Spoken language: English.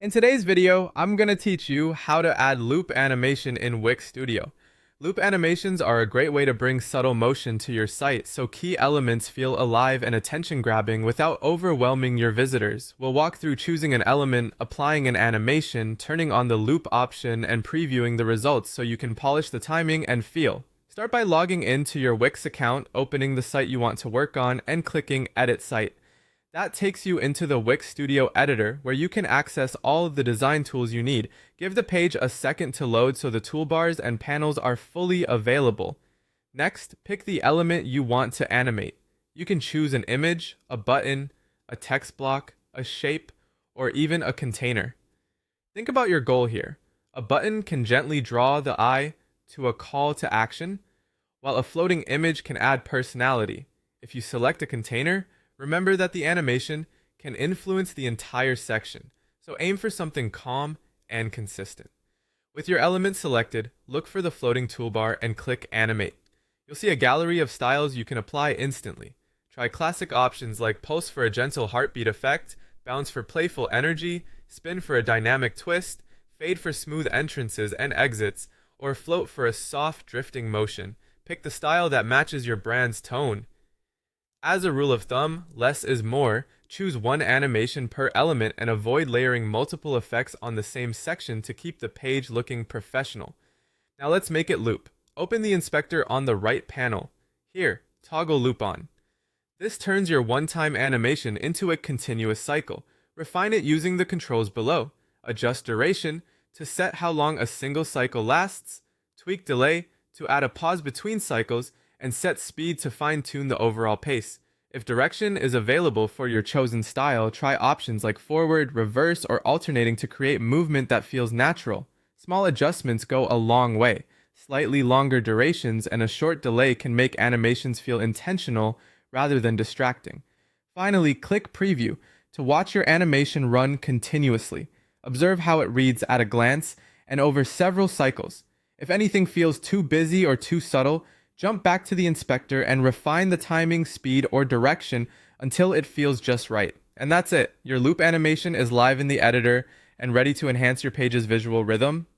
In today's video, I'm going to teach you how to add loop animation in Wix Studio. Loop animations are a great way to bring subtle motion to your site so key elements feel alive and attention-grabbing without overwhelming your visitors. We'll walk through choosing an element, applying an animation, turning on the loop option, and previewing the results so you can polish the timing and feel. Start by logging into your Wix account, opening the site you want to work on, and clicking Edit Site. That takes you into the Wix Studio Editor, where you can access all of the design tools you need. Give the page a second to load so the toolbars and panels are fully available. Next, pick the element you want to animate. You can choose an image, a button, a text block, a shape, or even a container. Think about your goal here. A button can gently draw the eye to a call to action, while a floating image can add personality. If you select a container, remember that the animation can influence the entire section, so aim for something calm and consistent. With your element selected, look for the floating toolbar and click Animate. You'll see a gallery of styles you can apply instantly. Try classic options like pulse for a gentle heartbeat effect, bounce for playful energy, spin for a dynamic twist, fade for smooth entrances and exits, or float for a soft drifting motion. Pick the style that matches your brand's tone. As a rule of thumb, less is more. Choose one animation per element and avoid layering multiple effects on the same section to keep the page looking professional. Now let's make it loop. Open the inspector on the right panel. Here, toggle loop on. This turns your one-time animation into a continuous cycle. Refine it using the controls below. Adjust duration to set how long a single cycle lasts, tweak delay to add a pause between cycles, and set speed to fine-tune the overall pace. If direction is available for your chosen style, try options like forward, reverse, or alternating to create movement that feels natural. Small adjustments go a long way. Slightly longer durations and a short delay can make animations feel intentional rather than distracting. Finally, click Preview to watch your animation run continuously. Observe how it reads at a glance and over several cycles. If anything feels too busy or too subtle, jump back to the inspector and refine the timing, speed, or direction until it feels just right. And that's it. Your loop animation is live in the editor and ready to enhance your page's visual rhythm.